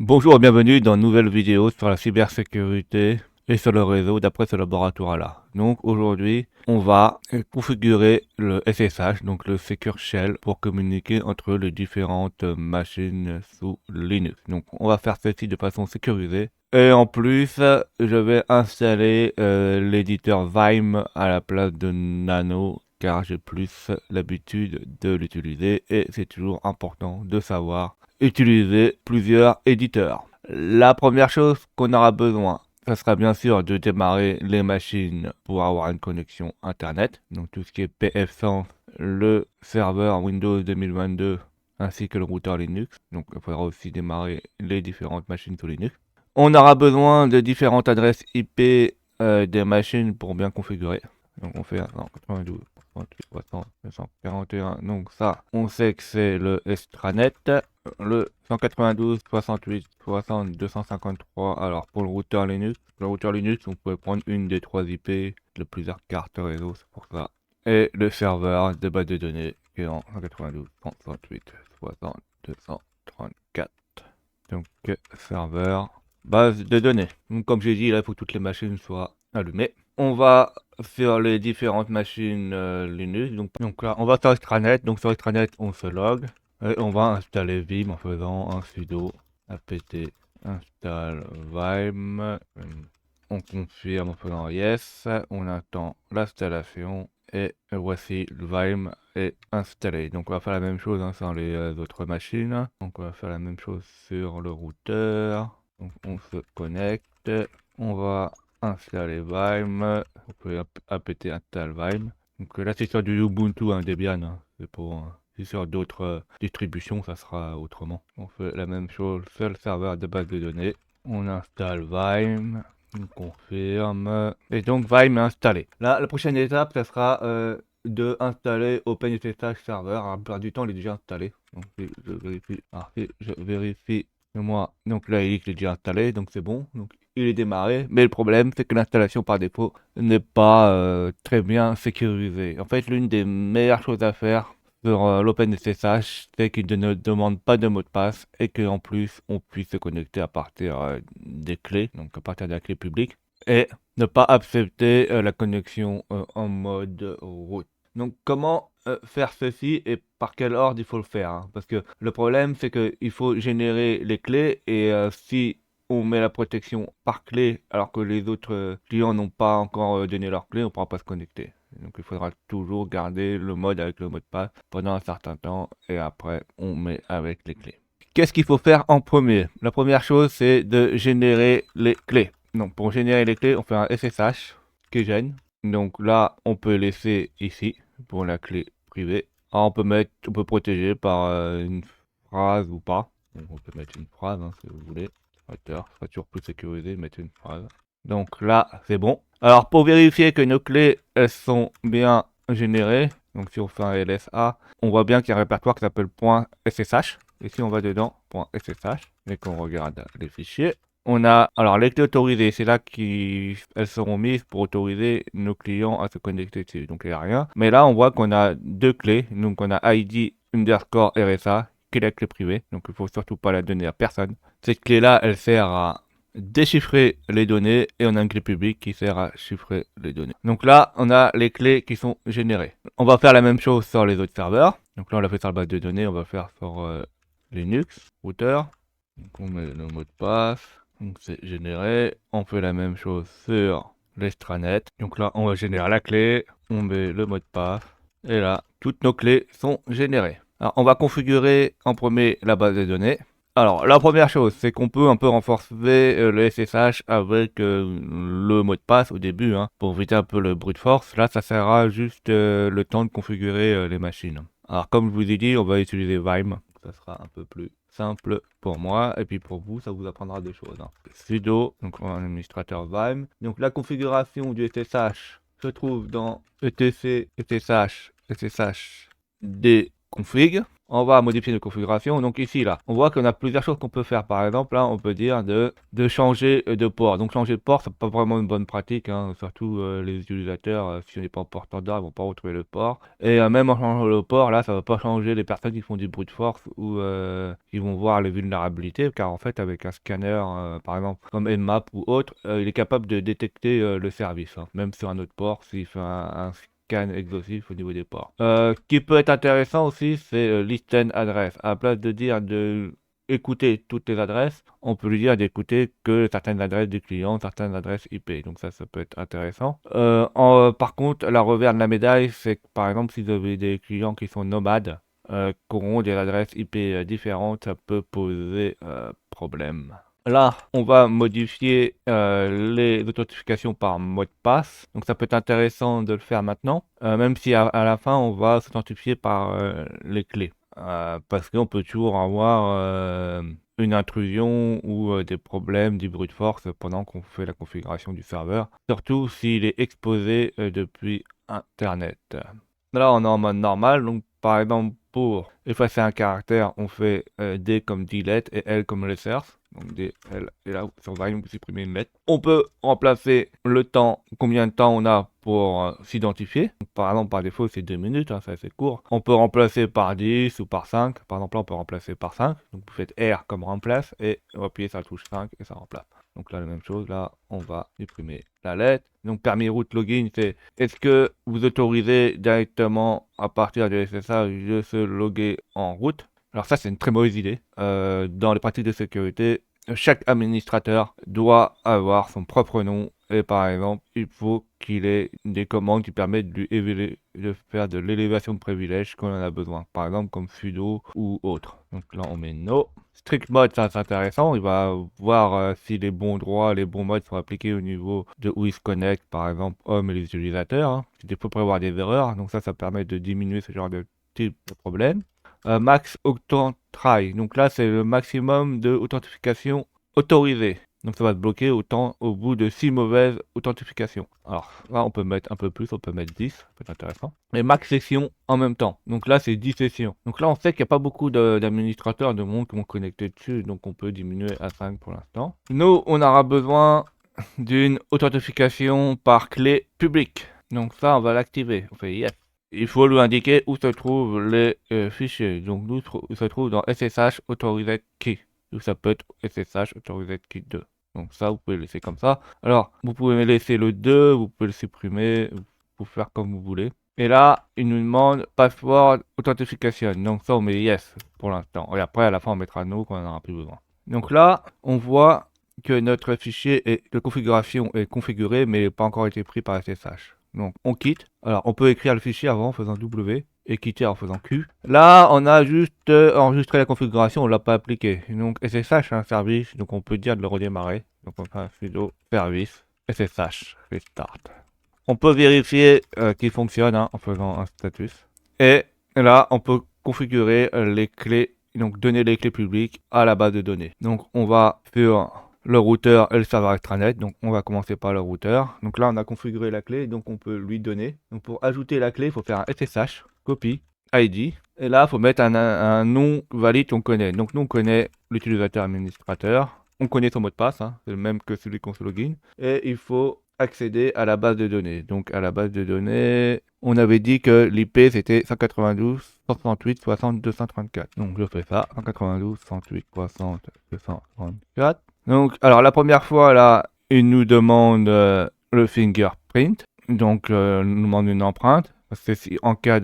Bonjour et bienvenue dans une nouvelle vidéo sur la cybersécurité et sur le réseau d'après ce laboratoire-là. Donc aujourd'hui, on va configurer le SSH, donc le Secure Shell, pour communiquer entre les différentes machines sous Linux. Donc on va faire ceci de façon sécurisée. Et en plus, je vais installer l'éditeur Vime à la place de Nano, car j'ai plus l'habitude de l'utiliser et c'est toujours important de savoir utiliser plusieurs éditeurs. La première chose qu'on aura besoin, ça sera bien sûr de démarrer les machines pour avoir une connexion internet. Donc tout ce qui est PF100, le serveur Windows 2022 ainsi que le routeur Linux. Donc il faudra aussi démarrer les différentes machines sous Linux. On aura besoin de différentes adresses IP des machines pour bien configurer. Donc on fait 92, 38, 60, 241. Donc ça, on sait que c'est le extranet. Le 192, 68, 60, 253. Alors pour le routeur Linux, on peut prendre une des trois IP de plusieurs cartes réseau, c'est pour ça. Et le serveur de base de données qui est en 192, 168, 60, 234. Donc serveur base de données. Donc, comme j'ai dit, là, il faut que toutes les machines soient allumées. On va sur les différentes machines Linux. Donc là, on va sur extranet. Donc sur extranet, on se log. Et on va installer Vim en faisant un sudo apt install Vim. On confirme en faisant yes. On attend l'installation. Et voici le Vim est installé. Donc on va faire la même chose sur les autres machines. Donc on va faire la même chose sur le routeur. Donc on se connecte. On va installer Vim. On peut apt install Vim. Donc là c'est sur du Ubuntu, Debian. C'est pour si sur d'autres distributions, ça sera autrement. On fait la même chose sur le serveur de base de données. On installe Vim. On confirme. Et donc Vim est installé. Là, la prochaine étape, ça sera de installer OpenSSH Server. Alors, la plupart du temps, il est déjà installé. Donc je vérifie. Ah, si je vérifie moi. Donc là, il dit qu'il est déjà installé, donc c'est bon. Donc il est démarré. Mais le problème, c'est que l'installation par défaut n'est pas très bien sécurisée. En fait, l'une des meilleures choses à faire sur l'OpenSSH, c'est qu'il ne demande pas de mot de passe et qu'en plus on puisse se connecter à partir des clés, donc à partir de la clé publique, et ne pas accepter la connexion en mode root. Donc comment faire ceci et par quel ordre il faut le faire, hein? Parce que le problème c'est qu'il faut générer les clés et si on met la protection par clé alors que les autres clients n'ont pas encore donné leur clé, on ne pourra pas se connecter. Donc il faudra toujours garder le mode avec le mot de passe pendant un certain temps et après on met avec les clés. Qu'est-ce qu'il faut faire en premier? La première chose c'est de générer les clés. Donc pour générer les clés on fait un SSH keygen. Donc là on peut laisser ici pour la clé privée. Alors, on peut protéger par une phrase ou pas. Donc, on peut mettre une phrase si vous voulez. Ce sera toujours plus sécurisé de mettre une phrase. Donc là, c'est bon. Alors pour vérifier que nos clés, elles sont bien générées, donc si on fait un LSA, on voit bien qu'il y a un répertoire qui s'appelle .ssh. Et si on va dedans, .ssh, et qu'on regarde les fichiers, on a alors les clés autorisées, c'est là qu'elles seront mises pour autoriser nos clients à se connecter dessus. Donc il n'y a rien. Mais là, on voit qu'on a deux clés. Donc on a ID underscore RSA, qui est la clé privée. Donc il ne faut surtout pas la donner à personne. Cette clé-là, elle sert à déchiffrer les données et on a une clé publique qui sert à chiffrer les données. Donc là, on a les clés qui sont générées. On va faire la même chose sur les autres serveurs. Donc là, on l'a fait sur la base de données, on va faire sur Linux, routeur. Donc on met le mot de passe. Donc c'est généré. On fait la même chose sur l'extranet. Donc là, on va générer la clé. On met le mot de passe. Et là, toutes nos clés sont générées. Alors, on va configurer en premier la base de données. Alors, la première chose, c'est qu'on peut un peu renforcer le SSH avec le mot de passe au début, pour éviter un peu le brute force. Là, ça sert juste le temps de configurer les machines. Alors, comme je vous ai dit, on va utiliser Vime. Ça sera un peu plus simple pour moi. Et puis pour vous, ça vous apprendra des choses. Sudo, donc on a un administrateur Vime. Donc la configuration du SSH se trouve dans etc ssh ssh dconfig. on va modifier nos configurations. Donc ici, là, on voit qu'on a plusieurs choses qu'on peut faire. Par exemple, là, on peut dire de changer de port. Donc changer de port, c'est pas vraiment une bonne pratique, hein, surtout les utilisateurs, si on n'est pas en port standard, ils vont pas retrouver le port. Et même en changeant le port, là, ça va pas changer les personnes qui font du brute force ou qui vont voir les vulnérabilités, car en fait, avec un scanner, par exemple, comme Nmap ou autre, il est capable de détecter le service, hein, même sur un autre port, s'il fait un scan exhaustif au niveau des ports. Ce qui peut être intéressant aussi, c'est listen adresse. À la place de dire de écouter toutes les adresses, on peut lui dire d'écouter que certaines adresses du client, certaines adresses IP. Donc ça peut être intéressant. Par contre, la revers de la médaille, c'est que par exemple, si vous avez des clients qui sont nomades, qui auront des adresses IP différentes, ça peut poser problème. Là, on va modifier les authentifications par mot de passe. Donc ça peut être intéressant de le faire maintenant, même si à la fin, on va s'authentifier par les clés. Parce qu'on peut toujours avoir une intrusion ou des problèmes du brute force pendant qu'on fait la configuration du serveur, surtout s'il est exposé depuis Internet. Là, on est en mode normal, donc par exemple, pour effacer un caractère, on fait D comme delete et L comme reserve. Donc D, L, et là, sur variable, on peut supprimer une lettre. On peut remplacer le temps, combien de temps on a pour s'identifier. Par exemple, par défaut, c'est 2 minutes, hein, c'est assez court. On peut remplacer par 10 ou par 5. Par exemple, là, on peut remplacer par 5. Donc, vous faites R comme remplace et vous appuyez sur la touche 5 et ça remplace. Donc là, la même chose, là, on va supprimer la lettre. Donc, permis route login, c'est est-ce que vous autorisez directement à partir du SSH de se loguer en route? Alors ça, c'est une très mauvaise idée. Dans les pratiques de sécurité, chaque administrateur doit avoir son propre nom et par exemple, il faut qu'il ait des commandes qui permettent de faire de l'élévation de privilèges quand on en a besoin. Par exemple, comme sudo ou autre. Donc là, on met no. Strict mode, ça c'est intéressant. Il va voir si les bons droits, les bons modes sont appliqués au niveau de où il se connecte, par exemple, homme et les utilisateurs. Hein. Il faut prévoir des erreurs. Donc ça permet de diminuer ce genre de type de problème. Max Authentry. Donc là, c'est le maximum de authentification autorisée. Donc ça va se bloquer au bout de 6 mauvaises authentifications. Alors là, on peut mettre un peu plus, on peut mettre 10, ça peut être intéressant. Et max sessions en même temps. Donc là, c'est 10 sessions. Donc là, on sait qu'il n'y a pas beaucoup d'administrateurs de monde qui vont connecter dessus, donc on peut diminuer à 5 pour l'instant. Nous, on aura besoin d'une authentification par clé publique. Donc ça, on va l'activer. On fait yes. Il faut lui indiquer où se trouvent les fichiers. Donc nous, il se trouve dans SSH Authorized Key. Ou ça peut être SSH Authorized Key 2. Donc ça, vous pouvez le laisser comme ça. Alors, vous pouvez laisser le 2, vous pouvez le supprimer, vous pouvez faire comme vous voulez. Et là, il nous demande Password Authentification. Donc ça, on met yes pour l'instant. Et après, à la fin, on mettra no quand on n'en aura plus besoin. Donc là, on voit que notre fichier de configuration est configuré, mais pas encore été pris par SSH. Donc on quitte. Alors on peut écrire le fichier avant en faisant W et quitter en faisant Q. Là on a juste enregistré la configuration, on l'a pas appliqué. Donc SSH c'est un service, donc on peut dire de le redémarrer. Donc on fait un sudo service SSH restart. On peut vérifier qu'il fonctionne hein, en faisant un status. Et là on peut configurer les clés, donc donner les clés publiques à la base de données. Donc on va sur le routeur et le serveur extranet. Donc on va commencer par le routeur. Donc là on a configuré la clé, donc on peut lui donner. Donc pour ajouter la clé, il faut faire un SSH, copy, ID. Et là il faut mettre un nom valide qu'on connaît. Donc nous on connaît l'utilisateur administrateur. On connaît son mot de passe, hein, c'est le même que celui qu'on se login. Et il faut accéder à la base de données. Donc à la base de données, on avait dit que l'IP c'était 192.168.60.234. Donc je fais ça, 192.168.60.234. Donc, alors la première fois, là, il nous demande le fingerprint. Donc, il nous demande une empreinte. Parce que si, en cas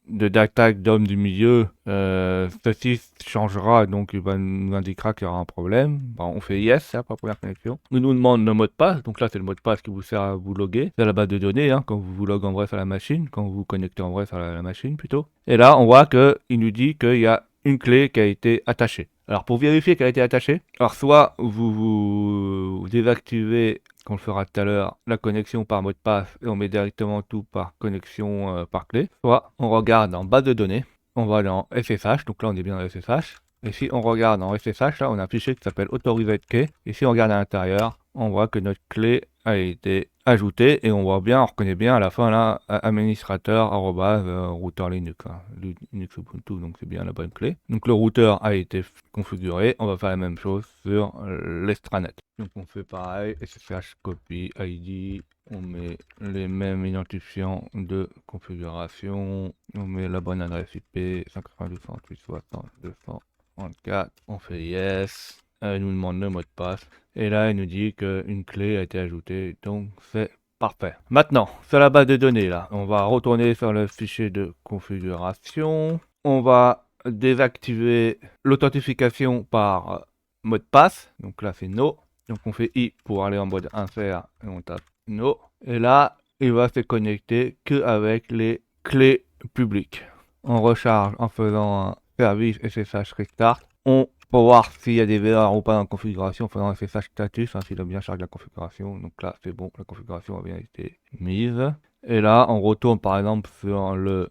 d'attaque d'homme du milieu, ceci changera. Donc, il nous indiquera qu'il y aura un problème. Bon, on fait yes, c'est la première connexion. Il nous demande le mot de passe. Donc là, c'est le mot de passe qui vous sert à vous loguer. C'est la base de données, hein, quand vous vous loguez en vrai sur la machine. Quand vous vous connectez en vrai sur la machine, plutôt. Et là, on voit qu'il nous dit qu'il y a une clé qui a été attachée. Alors pour vérifier qu'elle a été attachée, alors soit vous désactivez, qu'on le fera tout à l'heure, la connexion par mot de passe et on met directement tout par connexion par clé, soit on regarde en base de données, on va dans SSH, donc là on est bien dans SSH, et si on regarde en SSH, là on a un fichier qui s'appelle Authorized Key, et si on regarde à l'intérieur, on voit que notre clé a été ajouté et on voit bien, on reconnaît bien à la fin là, administrateur routeur Linux, hein, Linux Ubuntu, donc c'est bien la bonne clé. Donc le routeur a été configuré, on va faire la même chose sur l'extranet. Donc on fait pareil, SSH copy ID, on met les mêmes identifiants de configuration, on met la bonne adresse IP 192.168.60.234, on fait yes. Elle nous demande le mot de passe. Et là, elle nous dit qu'une clé a été ajoutée. Donc, c'est parfait. Maintenant, sur la base de données, là, on va retourner sur le fichier de configuration. On va désactiver l'authentification par mot de passe. Donc là, c'est no. Donc, on fait I pour aller en mode insert et on tape no. Et là, il va se connecter qu'avec les clés publiques. On recharge en faisant un service SSH restart. Pour voir s'il y a des erreurs ou pas dans la configuration, en faisant un SSH status, hein, s'il a bien chargé la configuration. Donc là, c'est bon, la configuration a bien été mise. Et là, on retourne par exemple sur la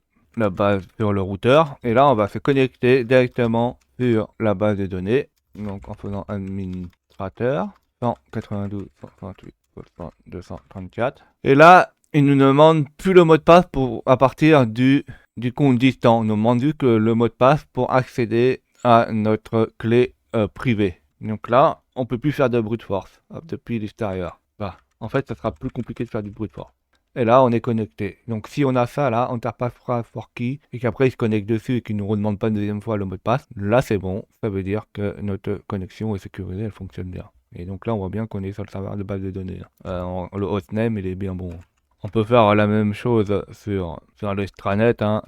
base, sur le routeur. Et là, on va se connecter directement sur la base de données. Donc en faisant administrateur 192.168.234. Et là, il nous demande plus le mot de passe à partir du compte distant. Il nous demande juste le mot de passe pour accéder à notre clé privée. Donc là, on peut plus faire de brute force depuis l'extérieur. Bah, en fait, ça sera plus compliqué de faire du brute force. Et là, on est connecté. Donc si on a ça là, on tape phrase for key et qu'après il se connecte dessus et qu'il ne nous redemande pas une deuxième fois le mot de passe, là c'est bon. Ça veut dire que notre connexion est sécurisée, elle fonctionne bien. Et donc là, on voit bien qu'on est sur le serveur de base de données. Le hostname, il est bien bon. On peut faire la même chose sur l'extranet, hein.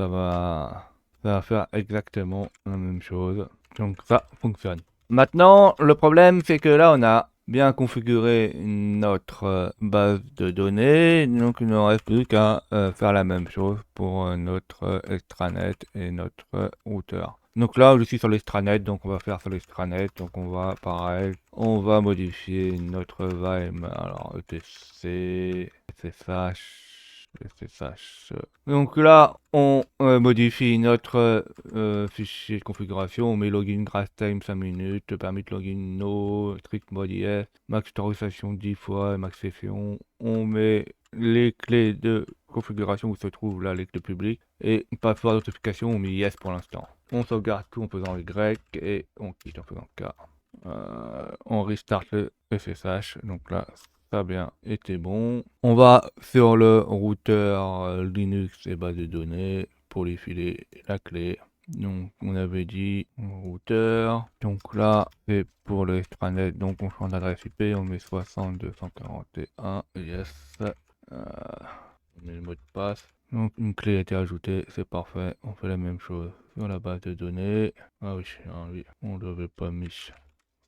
Ça va faire exactement la même chose. Donc ça fonctionne. Maintenant, le problème, c'est que là, on a bien configuré notre base de données. Donc, il ne reste plus qu'à faire la même chose pour notre extranet et notre routeur. Donc là, je suis sur l'extranet, donc on va faire sur l'extranet. Donc on va, pareil, on va modifier notre VM. Alors, etc, SSH. Donc là, on modifie notre fichier de configuration. On met login grass time 5 minutes, permis de login no, strict mode yes, max autorisation 10 fois, max session. On met les clés de configuration où se trouvent là les clés publiques et password d'authentification, on met yes pour l'instant. On sauvegarde tout en faisant Y et on quitte en faisant K. On restart le SSH. Donc là, ça a bien été bon. On va sur le routeur Linux et base de données pour lui filer la clé. Donc on avait dit routeur. Donc là c'est pour le extranet. Donc on change d'adresse IP, on met 60.241. Yes. On met le mot de passe. Donc une clé a été ajoutée, c'est parfait. On fait la même chose sur la base de données. Ah oui, on devait pas mis.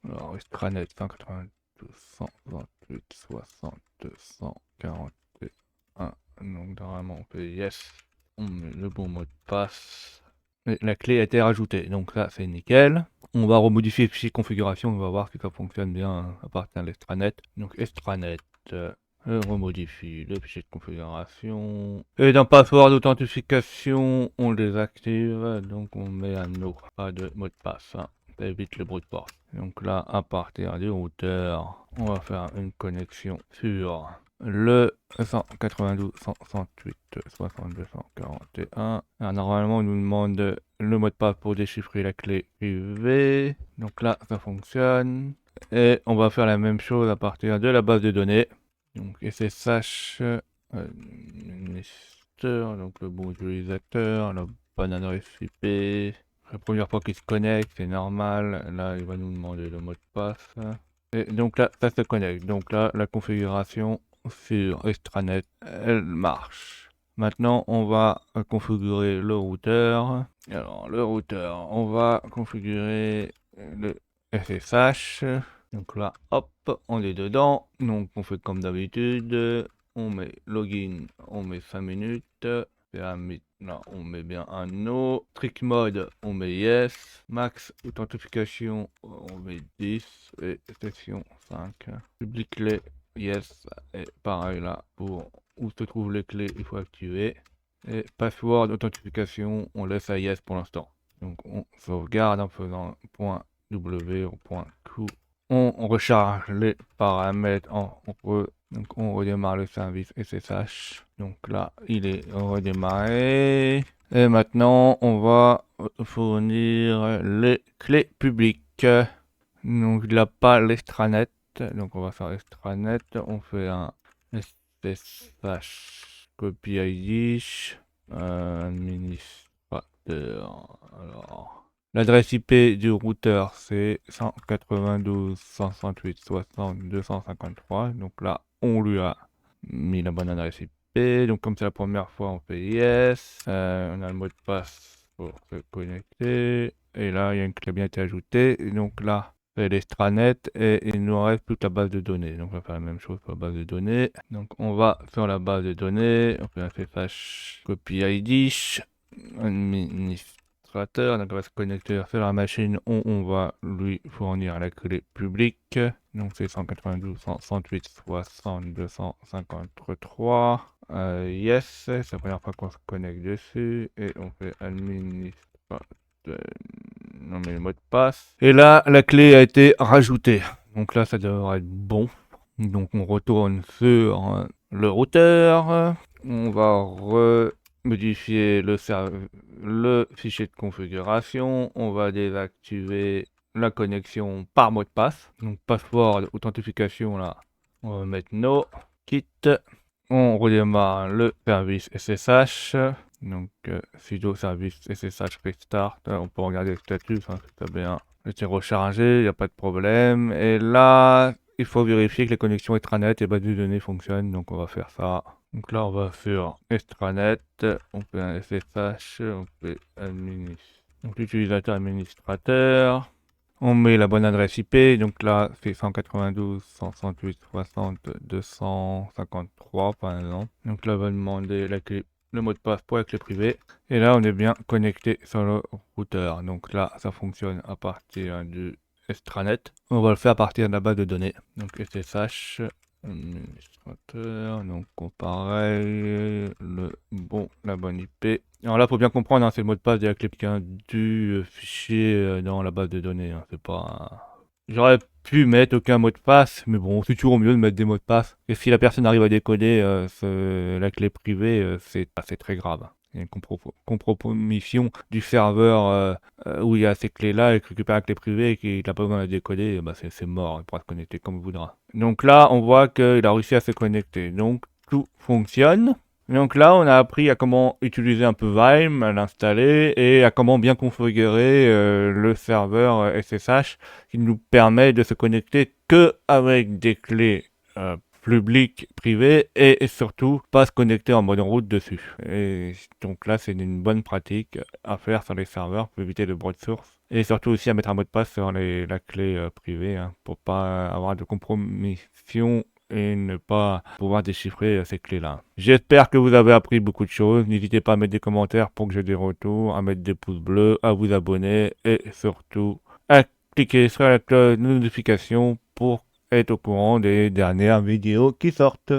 Alors extranet 192.128.60.241. Donc normalement on fait yes. On met le bon mot de passe. Et la clé a été rajoutée. Donc là c'est nickel. On va remodifier le fichier de configuration. On va voir si ça fonctionne bien à partir de l'extranet. Donc extranet. On remodifie le fichier de configuration. Et dans password d'authentification, on le désactive. Donc on met un no. Pas de mot de passe. Hein. Ça évite le brute force. Donc là, à partir du routeur, on va faire une connexion sur le 192.168.62.141. Alors, normalement, on nous demande le mot de passe pour déchiffrer la clé privée. Donc là, ça fonctionne. Et on va faire la même chose à partir de la base de données. Donc SSH, donc le bon utilisateur, la bonne adresse IP. La première fois qu'il se connecte, c'est normal. Là, il va nous demander le mot de passe. Et donc là, ça se connecte. Donc là, la configuration sur extranet, elle marche. Maintenant, on va configurer le routeur. Alors, le routeur, on va configurer le SSH. Donc là, hop, on est dedans. Donc on fait comme d'habitude. On met login, on met 5 minutes. Là, on met bien un no. Trick mode, on met yes. Max authentification, on met 10. Et session 5. Public clé, yes. Et pareil là, pour où se trouvent les clés, il faut activer. Et password authentification, on laisse à yes pour l'instant. Donc on sauvegarde en faisant .w ou .q. On recharge les paramètres en Donc on redémarre le service SSH. Donc là, il est redémarré. Et maintenant, on va fournir les clés publiques. Donc il n'a pas l'extranet. Donc on va faire extranet. On fait un SSH copy ID administrateur. Alors, l'adresse IP du routeur c'est 192.168.60.253. Donc là, on lui a mis la bonne adresse IP. Donc comme c'est la première fois, on fait yes. On a le mot de passe pour se connecter. Et là, il y a une clé bien été ajoutée. Et donc là, c'est l'extranet et il nous reste toute la base de données. Donc on va faire la même chose pour la base de données. Donc on va sur la base de données. On fait un SSH copy ID administrateur. Donc on va se connecter sur la machine où on va lui fournir la clé publique. Donc c'est 192.168.60.253. Yes, c'est la première fois qu'on se connecte dessus. Et on fait administrateur. On met le mot de passe. Et là, la clé a été rajoutée. Donc là, ça devrait être bon. Donc on retourne sur le routeur. On va modifier le fichier de configuration. On va désactiver la connexion par mot de passe. Donc password authentification là. On va mettre no. Quitte. On redémarre le service SSH. Donc sudo service SSH restart. On peut regarder le statut, ça c'est bien été rechargé, il n'y a pas de problème. Et là, il faut vérifier que les connexions extranet et base de données fonctionnent. Donc on va faire ça. Donc là, on va sur extranet. On fait un SSH. On fait donc l'utilisateur administrateur. On met la bonne adresse IP, donc là c'est 192.168.60.253 par exemple. Donc là on va demander le mot de passe pour la clé privée. Et là on est bien connecté sur le routeur. Donc là ça fonctionne à partir du extranet. On va le faire à partir de la base de données. Donc SSH administrateur, donc pareil, la bonne IP. Alors là, faut bien comprendre, hein, c'est le mot de passe de la clé du fichier dans la base de données. Hein, c'est pas. J'aurais pu mettre aucun mot de passe, mais bon, c'est toujours mieux de mettre des mots de passe. Et si la personne arrive à décoder la clé privée, c'est très grave. Il y a une compromission du serveur où il y a ces clés-là et qu'il récupère la clé privée et qu'il n'a pas besoin de la décoder, bah c'est mort, il pourra se connecter comme il voudra. Donc là, on voit qu'il a réussi à se connecter. Donc tout fonctionne. Donc là, on a appris à comment utiliser un peu Vime, à l'installer et à comment bien configurer le serveur SSH qui nous permet de se connecter que avec des clés public, privé et surtout pas se connecter en mode route dessus. Et donc là c'est une bonne pratique à faire sur les serveurs pour éviter le brute source et surtout aussi à mettre un mot de passe sur la clé privée hein, pour pas avoir de compromission et ne pas pouvoir déchiffrer ces clés-là. J'espère que vous avez appris beaucoup de choses. N'hésitez pas à mettre des commentaires pour que j'ai des retours, à mettre des pouces bleus, à vous abonner et surtout à cliquer sur la cloche de notification pour être au courant des dernières vidéos qui sortent.